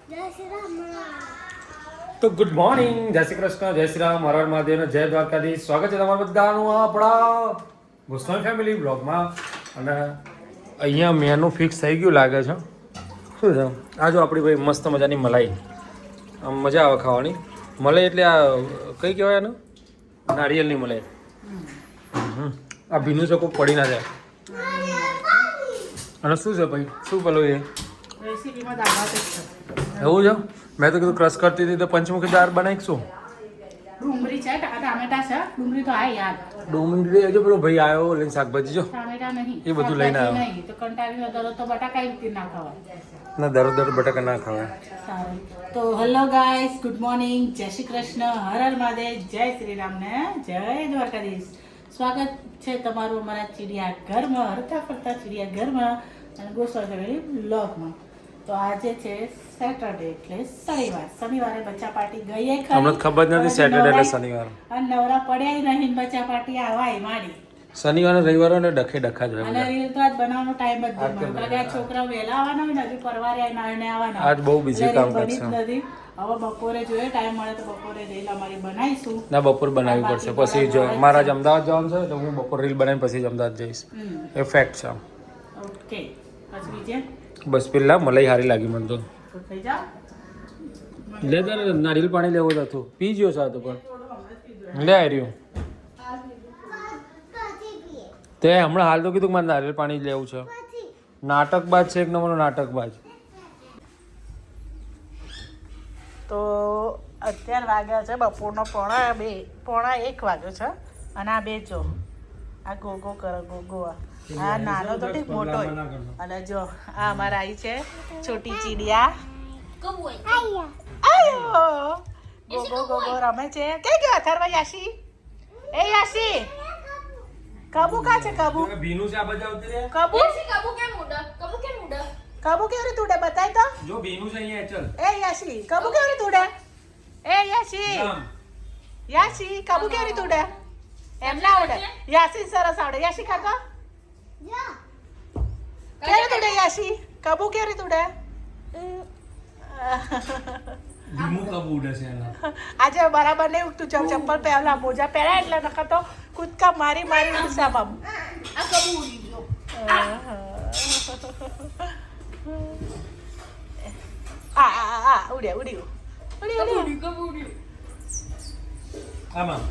તો good morning, જય શ્રી કૃષ્ણ, જય શ્રી રામ, હર હર મહાદેવ, જય દ્વારકાધીશ. સ્વાગત છે તમારું બધાનું આપણા ગોસ્વામી ફેમિલી બ્લોગમાં. અને અહીંયા મેનુ ફિક્સ થઈ ગયું લાગે છે. શું છે આ? જો આપણી ભાઈ મસ્ત મજાની મલાઈ, આમ મજા આવે ખાવાની. મલાઈ એટલે આ કઈ કહેવાય આને? નારિયેળની મલાઈ. આ ભીનું ચોખ્ખું પડી ના જાય. અને શું છે ભાઈ, શું પેલું એ રેસીપીમાં દાળ ભાત જ છે. એવું છે? મેં તો કીધું ક્રશ કરતી હતી તો પંચમુખી દાળ બનાવીશું. ડુંગળી છે, ટામેટા છે. ડુંગળી તો આ યાર ડુંગળી જો પેલો ભાઈ આવ્યો લઈને શાકભાજી જો ટામેટા નહીં, એ બધું લઈને આવ્યો. નહીં તો કંટાળીને દરરોજ તો બટાકા રીતે ના ખવાય. ના દરરોજ બટાકા ના ખવાય. સારું તો હેલો ગાઈસ, ગુડ મોર્નિંગ, જય શ્રી કૃષ્ણ, હર હર મહાદેવ, જય શ્રી રામ ને જય દ્વારકાધીશ. સ્વાગત છે તમારું અમારા ચિડિયા ઘરમાં, હરતા ફરતા ચિડિયા ઘરમાં અને ગોસ્વામી ફેમિલી બ્લોગમાં. તો આજે છે સેટરડે એટલે શનિવારે બચ્ચા પાર્ટી ગઈ હમણાં ખબર જ નથી સેટરડે એટલે શનિવાર. અને નવરા પડ્યા નહીં, બચ્ચા પાર્ટી આવાય માડી. શનિવારે રવિવારે ને ડખે ડખા જ હોય અને બધા. રીલ તો આજ બનાવવાનો ટાઈમ જ નહીં મળ્યો. કારણ કે આ છોકરાઓ વહેલા આવવાના હોય ને, હજુ પરવારે આવીને આવવાના. આજ બહુ busy કામ બની જ કરશે. નથી. હવે બપોરે જોઈએ ટાઈમ મળે તો બપોરે રીલ અમારી બનાવીશું. ના બપોર બનાવવી પડશે, પછી જો મારા જ અમદાવાદ જવાનું છે તો હું બપોર રીલ બનાવીને પછી જ અમદાવાદ જઈશ. એ ફેક્ટ છે. ઓકે, પછી બીજે બસ પેલા મલાઈ હારી લાગી મને તો. તો થઈ જાઓ. લે તારે નારિયેળ પાણી લેવું હતું, પી ગયો છે આ તો પણ લે આવી રહ્યું. તે હમણાં હાલ તો કીધું કે મારે નારિયેળ પાણી લેવું છે. નાટકબાજ છે, એક નંબરનો નાટકબાજ. તો અત્યાર વાગ્યા છે બપોરનો પોણા 1 વાગ્યો છે. અને આ બે જો આ ગોગો કરે ગોગો. આ નાનો તો ઠીક મોટો. અને જો આ અમારા આવી છે છોટી ચીડિયા. આયો ગોગો ગોગો રમે છે. કે ગયો અથર્વા? યાશી, એ યાશી, કબુ કા છે? કબુ ભીનું છે આ બધા આવતી રે. કબુ કબુ કેવી રીતે ઉડે બતાય તો. જો ભીનું છે અહીંયા ચલ. એ યાશી કબુ કેવી રીતે ઉડે? એ યાશી, યાશી કબુ કેવી રીતે ઉડે? એમ ના ઉડે. યાશી સરસ આવડે. યાશી કાકા કેવી રીતે ઉડે? યાશી કબુ કેવી રીતે ઉડે? ભીમું કબૂ ઉડે છે એના. આજે બરાબર નહીં ઉઠતું. ચપ્પલ પહેલા મોજા પહેર્યા એટલે નકર તો કૂદકા મારી હિસાબમ. ઉડ્યું. આમાં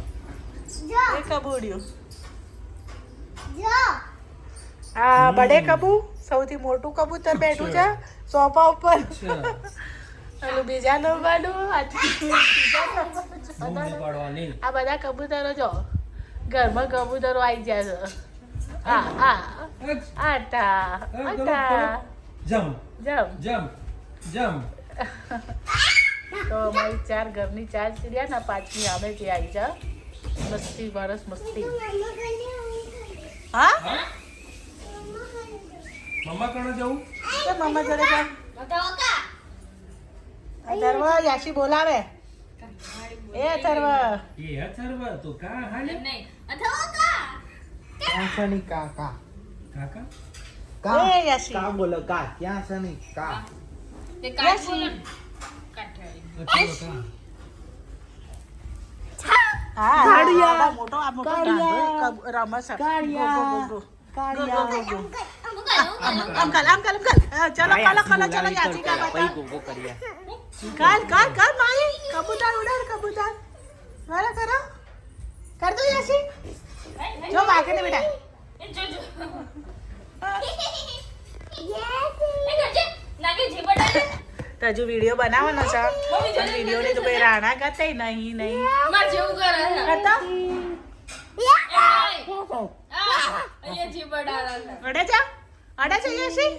એ કબૂ ઉડ્યું. આ બડે કબૂ સૌથી મોટું કબૂતર બેઠું છે સોફા ઉપર. ઓલું બીજાનું બાનું પાડવાની. આ બધા કબૂતરો જો ઘરમાં કબૂતરો આવી જાય છે. આટા જમ જમ. જમ જમ. તો અમારી 4 ઘરની 4 ચીડિયા ને 5મી અમે જે આવી જા મસ્તી વરસ મસ્તી. હા મમ્મા કણે જવું? તો મમ્મા જોડે જા. અથર્વ યાશી બોલાવે. એ અથર્વ એ અથર્વ તો કા હાલે શની કાકા કાકા એ યાશી કા બોલો કા ક્યાં શની કા યાશી. અથર્વ કા હા આ મોટો ગાંડો રમસ. આમ કાલ ચલો ચલો યાશી કા બતા. ગોગો કર્યા કાલ માઈ કબૂતર ઉડાડ કબૂતર. વાલા કરો કર દો યાશી. જો વાગે ને બેટા. તો હજુ વિડીયો બનાવવાનો છે. પણ વિડીયો ની તો કોઈ રાણા ગતે નહીં કરતા. અડે છે યાશી.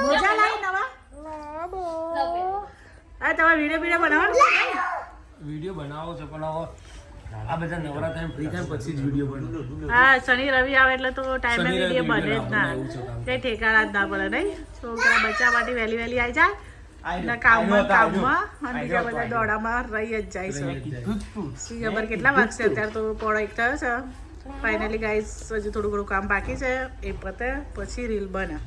મોજા લાવી નવા. હા તમારે વિડીયો બનાવવાનો છે. વિડીયો બનાવો છે પણ હવે આ બધા નવરા થાય ફ્રી થાય પછી જ વિડીયો બનાવો. હા શનિ રવિ આવે એટલે તો ટાઈમે વિડીયો બને જ ના. એવું છે કામ. કઈ ઠેકાણા જ ના પડે નહીં. છોકરા બચ્ચા માટે વહેલી આવી જાય ના કામમાં અને બીજા બધા દોડામાં રહી જ જાય છે ખબર કેટલા વાગશે અત્યારે તો 1:30 થયો છે ફાઇનલી ગાઈસ હજુ થોડું ઘણું કામ બાકી છે એ પતે પછી રીલ બને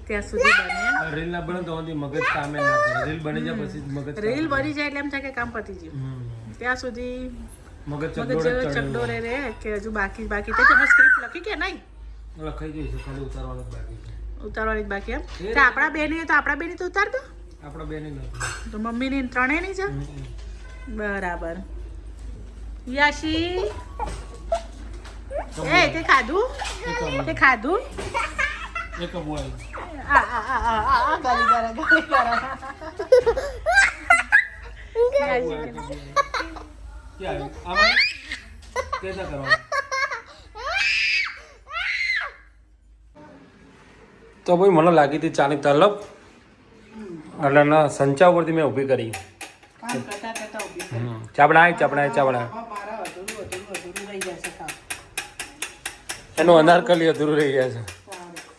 ત્યાં સુધી બને રીલ ના બને તો મગજ કામે ના કરે રીલ બની જાય પછી મગજ રીલ બની જાય એટલે એમ થાય કે કામ પતી ગયું ત્યાં સુધી મગજ ચકડોરે રે કે હજુ બાકી તો તમે સ્ક્રિપ્ટ લખી કે નહીં લખાઈ ગઈ છે ખાલી ઉતારવાનું જ બાકી છે ઉતારવાની જ બાકી એમ તો આપણા બેની તો આપણા બેની તો ઉતાર દો આપણા બેની નથી તો મમ્મીની ત્રણેયની છે બરાબર યાશી એ તે ખાધું એક બોય ગાલી ગારા ક્યાં આમાં કેતા કરવાનું તો ભાઈ મને લાગી હતી ચાની તલબ એટલે ના સંચા ઉપરથી મેં ઊભી કરી ચાપડા એનું અનારકલી અધૂરું રહી ગયા છે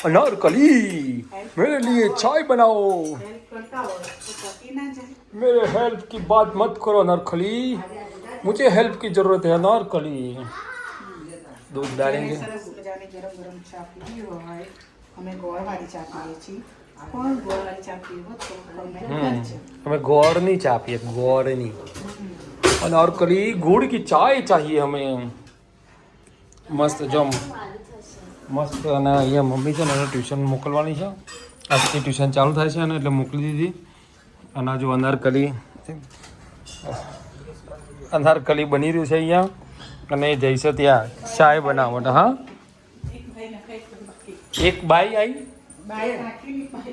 अनारकली मेरे लिए चाय बनाओ मेरे हेल्प की बात मत करो अनारकली मुझे हेल्प की जरूरत है अनारकली दूध डालेंगे ગરમ ચા પીવી હોય અમે ગોળવાળી ચા પીએ છીએ પણ ગોળવાળી ચા પીવી હોય તો हमें गौर नहीं चाहिए गौर नहीं अनारकली गुड़ की चाय चाहिए हमें मस्त जम મસ્ત અને અહીંયા મમ્મી છે ને એને ટ્યુશન મોકલવાની છે આજથી ટ્યુશન ચાલુ થાય છે ને એટલે મોકલી દીધી અને જો અનારકલી બની રહ્યું છે અહીંયા અને એ જઈશે ત્યાં ચાય બનાવવા માટે હા એક બાઈ આવી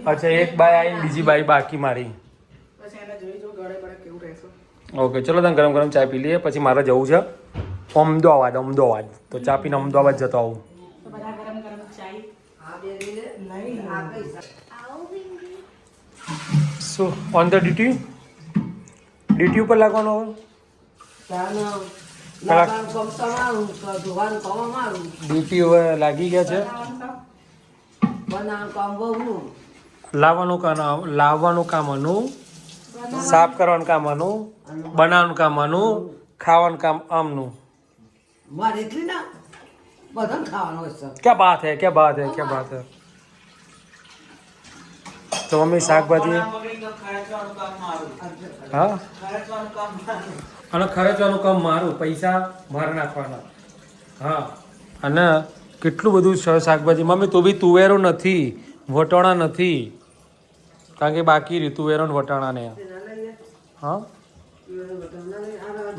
અચ્છા એક બાઈ આવી બીજી બાઈ બાકી મારી ઓકે ચલો તમે ગરમ ગરમ ચા પી લઈએ પછી મારે જવું છે અમદાવાદ તો ચા પીને અમદાવાદ જતો આવું સો ઓન ધ ડ્યુટી ઉપર લાગવાનું હવે ડ્યુટી હવે લાગી ગયા છે લાવવાનું કામ આનું સાફ કરવાનું કામ આનું બનાવવાનું કામ આનું ખાવાનું કામ આમનું क्या बात है તો મમ્મી શાકભાજી હા અને ખર્ચવાનું કામ મારું પૈસા મારે નાખવાના હા અને કેટલું બધું છે શાકભાજી મમ્મી તો બી તુવેરો નથી વટાણા નથી કારણ કે બાકી રહ્યું તુવેરો ને વટાણા ને હા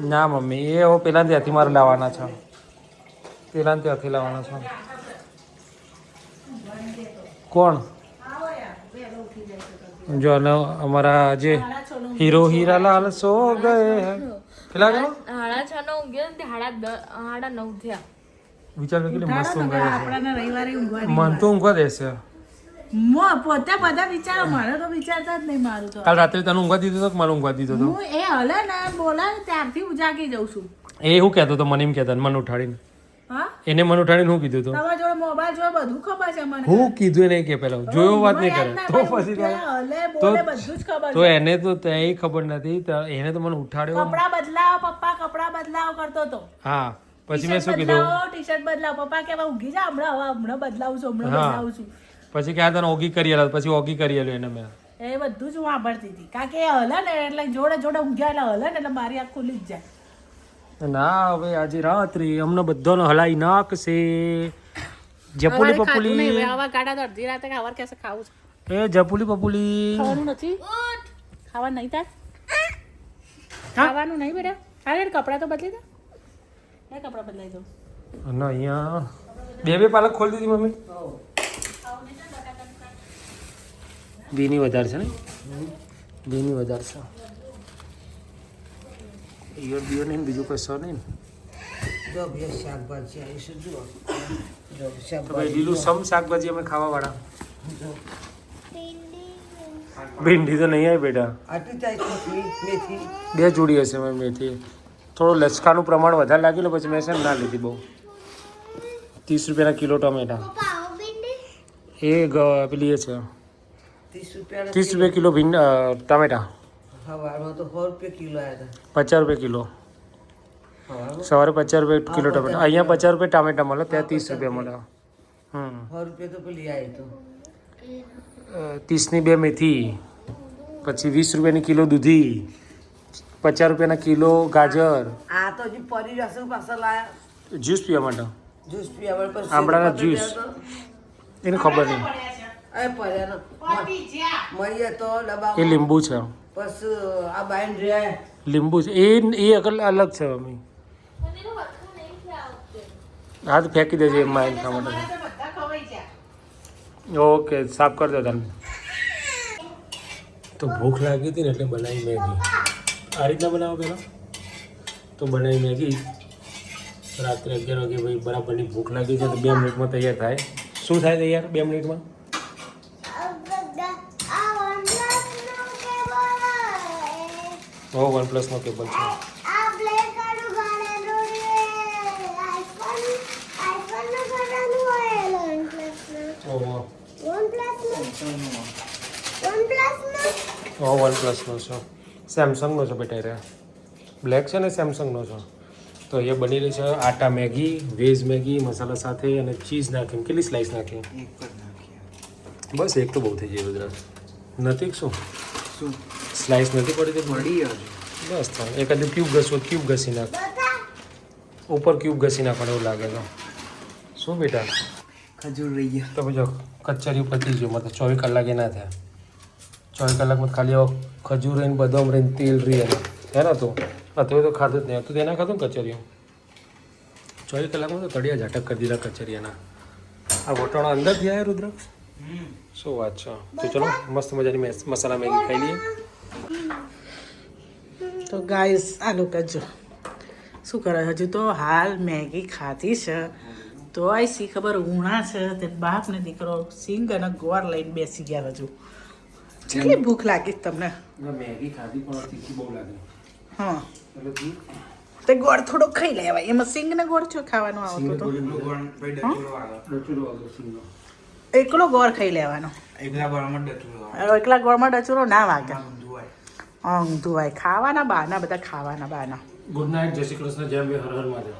ના મમ્મી એ હવે પેલા ત્યાંથી મારે લાવવાના છે કોણ જો અમારા જે હીરો હીરાલાલ સો ગયે પેલા કે વિચાર કેટલી મસ્ત ઊંઘ આવે મન તો ઊંઘવા દેશે પોતે બધા વિચારો મને તો વિચારતા જ નહીં મારું તો કાલ રાત્રે તને ઊંઘવા દીધો તો મારે ઊંઘવા દીધો તો હું એ હલે ને બોલાવે ત્યારથી ઉજાગી જઉં છું એ શું કહેતો તો મને એમ કહેતા મને ઉઠાડીને એને મને ઉઠાડીને શું કીધું તમારા જોડે મોબાઈલ જોડે બધું ખબર છે મને હું કીધું એને કે પેલા જોયો વાત નહીં કરે તો પછી તો એને તો ત્યાં ખબર નથી એને તો મને ઉઠાડ્યો કપડા બદલાવ પપ્પા કપડા બદલાવ કરતો તો હા પછી મેં શું કીધું ટી-શર્ટ બદલાવ પપ્પા કે ઊંઘી જા હમણાં બદલાવું છું પછી કે તને ઓગી કરી આલો પછી ઓગી કરી આલો એને મેં એ બધું જ હું સાંભળતી હતી કારણ કે હલે ને એટલે જોડે ઊંઘ્યા એટલે હલે ને એટલે મારી આંખ ખુલી જ જાય ના હવે આજે રાત્રે અમને બધાને હલાઈ નાખશે જપુલી પપુલી આવા કાઢા તો અડધી રાતે ખાવા કેસે ખાવું છે એ જપુલી પપુલી ખાવાનું નથી ખાવાનું નહીં તાર ખાવાનું નહીં બેટા અરે કપડાં તો બદલી દે એ કપડાં બદલાઈ દો અને અહીંયા બે પાલક ખોલી દીધી મમ્મી બીની વધારે છે ને બીની વધારે છે ઈયર બીયર નહીં બીજું કોઈ સર નહીં લીલું સમ શાકભાજી અમે ખાવા વાળા ભીંડી તો નહીં આવી બેટા બે જોડી હશે મેં મેથી થોડું લચકાનું પ્રમાણ વધારે લાગેલું પછી મેં છે ને ના લીધી બહુ 30 રૂપિયાના કિલો ટમેટા એ પેલી એ છે ₹30 ₹30 કિલો ટામેટા, સવારમાં તો ₹100 કિલો આવ્યા ₹50 કિલો. હતા સવારે ₹50 કિલો ટામેટા. અહીંયા ₹50 ટામેટા મળે, ત્યાં ₹30 મળે. ₹100 તો પેલી આવી તો 30ની 2 મેથી, પછી ₹20 કિલો દૂધી, ₹50 કિલો ગાજર, આ તો હજી પરી રસું પાછા લાયા જ્યુસ પીવા માટે, જ્યુસ પીવા પછી આમળાના જ્યુસ. એને ખબર નહીં, એ પર્યાનો મળીએ તો ડબ્બા એ લીંબુ છે, પછી આ બાઈન રે લીંબુ છે એ અલગ છે મમ્મી. હા તો ફેંકી દેજે એમાં એમ ખાવા માટે. બધા ખવાઈ ગયા. ઓકે, સાફ કરી દો તમે. તો ભૂખ લાગી હતી ને એટલે બનાવી મેગી. આ રીતના બનાવો પહેલાં તો બનાવી મેગી. રાત્રે 11 વાગે ભાઈ બરાબરની ભૂખ લાગી છે તો 2 મિનિટમાં તૈયાર થાય. શું થાય તૈયાર 2 મિનિટમાં? OnePlus નો કેબલ છે. ઓહો, OnePlus નો છે. સેમસંગનો છે બેટા. રે બ્લેક છે ને સેમસંગનો છે. તો એ બની રહી છે આટા મેગી, વેજ મેગી મસાલા સાથે અને ચીઝ નાખીને. કેટલી સ્લાઈસ નાખી? બસ એક તો બહુ થઈ જાય રુદ્રાજ. નથી શું સ્લાઈસ નથી પડી તે બસ થાય. એકાદ ક્યુબ ઘસવો ક્યુબ ઘસી નાખ, ઉપર ક્યુબ ઘસી નાખવાનું એવું લાગે છે. શું બેટા? ખજૂર રહી ગયા. તો જો કચરી પતી ગયું, મતલબ 24 કલાકે ના થયા. 24 કલાકમાં ખાલી ખજૂર રહીને બદામ રહીને તેલ રહી હે ને. તો અત્યારે તો ખાધું જ નહીં. તું તેના ખાધું ને કચરીઓ? 24 કલાકમાં તો તળિયા ઝાટક કરી દીધા કચરિયાના. આ વટાણા અંદરથી આવ્યા રુદ્રાક્ષ? શું વાત છે. તો ચલો મસ્ત મજાની મસાલા મેગી ખાઈ લઈએ. તો ગાઈસ આ લોકો જો શું કરે, હજુ તો હાલ મેગી ખાધી છે તો આઈ સી ખબર ઉણા છે તે બાપ ને દીકરો સિંગ અને ગોળ લઈને બેસી ગયા. હજુ કેટલી ભૂખ લાગી તમને? મેગી ખાધી પણ તીખી બહુ લાગી. હા, એટલે તે ગોળ થોડો ખાઈ લેવાય. એમાં સિંગ ને ગોળ છો ખાવાનું આવતો તો એકલો ગોળ ખાઈ લેવાનો. એકલા ગોળમાં ડચુરો ના વાગે. ઊંધું હોય ખાવાના બહાના, બધા ખાવાના બહાના. ગુડ નાઇટ, જય શ્રી કૃષ્ણ, જય અંબે, હર હર મહાદેવ.